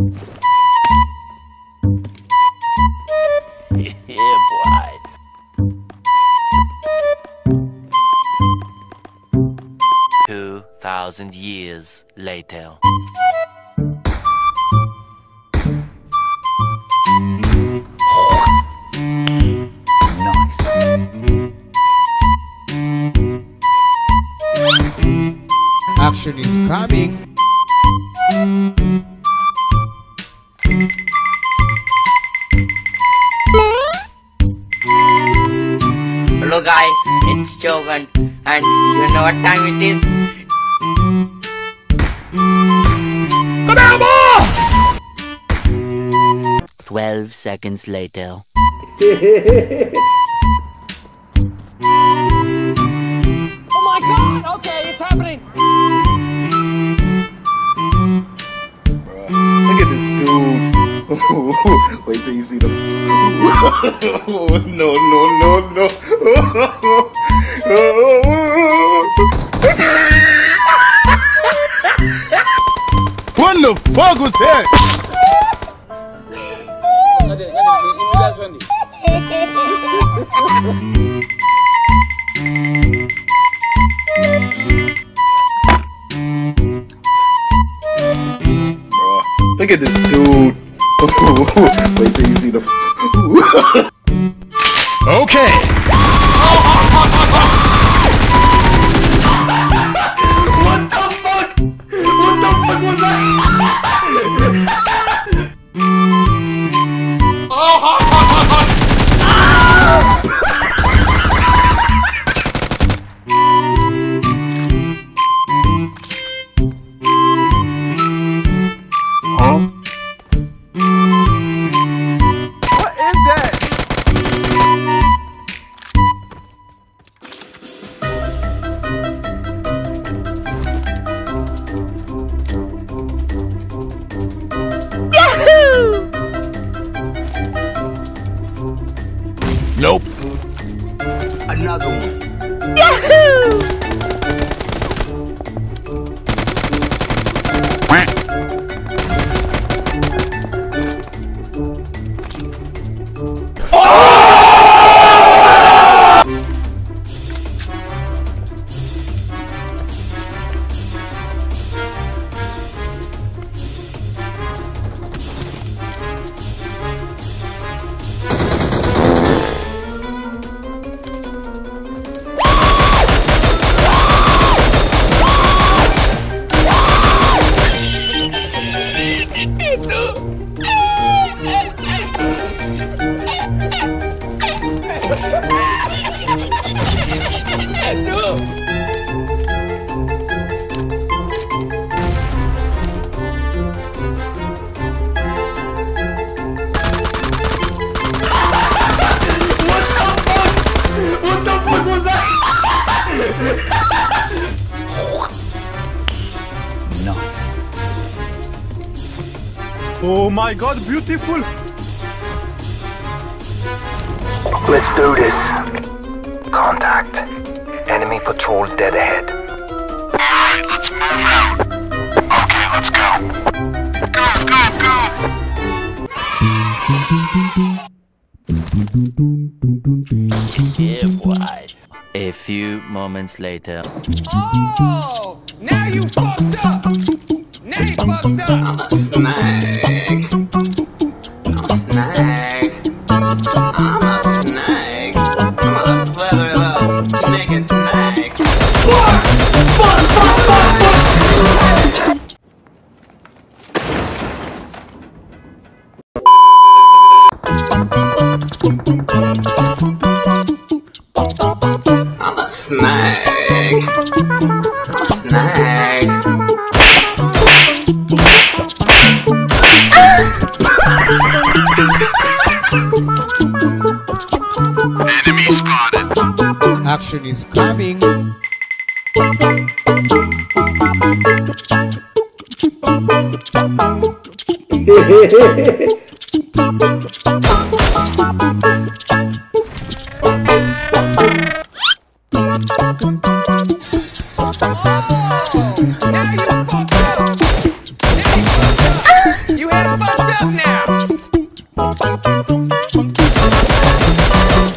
Yeah, boy. 2,000 years later. Action is coming. Hello guys, it's Jovan, and you know what time it is? 12 seconds later. Oh my god! Okay, it's happening! Look at this dude. Wait till you see them. No. What the fuck was that? Look at this dude. Wait till you see them. Okay. What the fuck? What the fuck was that? What is that? Nope. Another one. Oh my god, beautiful. Let's do this. Contact. Enemy patrol dead ahead. Alright, let's move out. Okay, let's go. Go. Yeah, boy. A few moments later. Oh! Now you fucked up! Now you fucked up! Snag. I'm a snag. I'm a feather up nigga snag. Fuck! I'm a snag. Snag. Enemy spotted. Action is coming. You had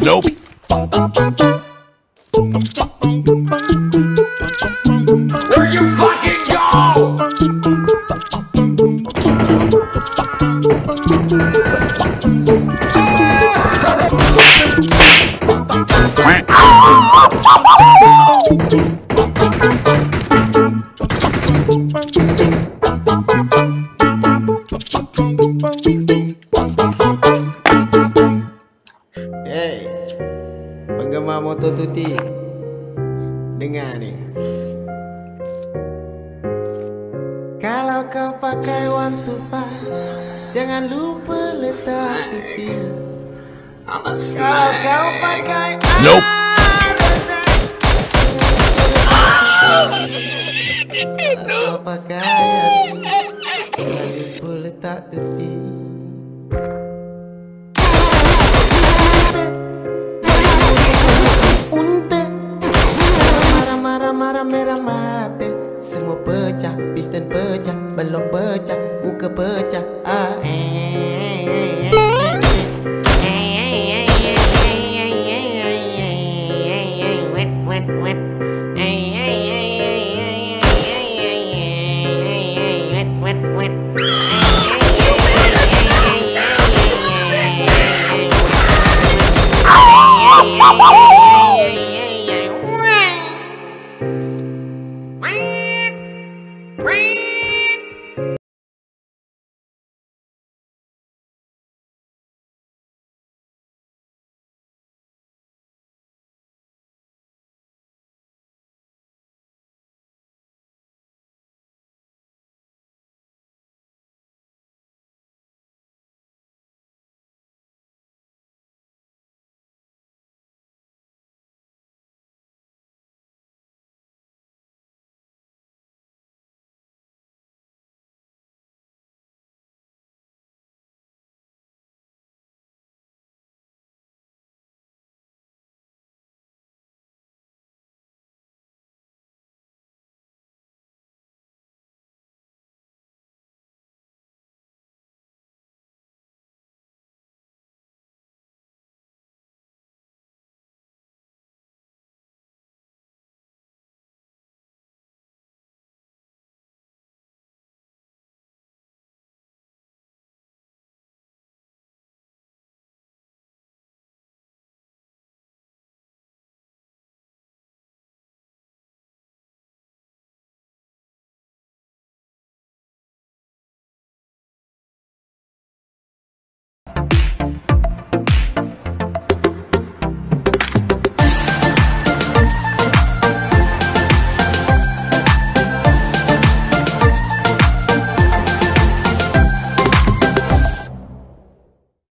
Nope. Where you fucking go? Hey, penggemar motor tuti, dengar ni. Kalau kau pakai one to five, jangan lupa letak tuti. Kalau kau pakai Nope. Kalau pakai hati, jangan lupa letak tuti. Marah merah mata, semua pecah, piston pecah, belok pecah, muka pecah. Wet.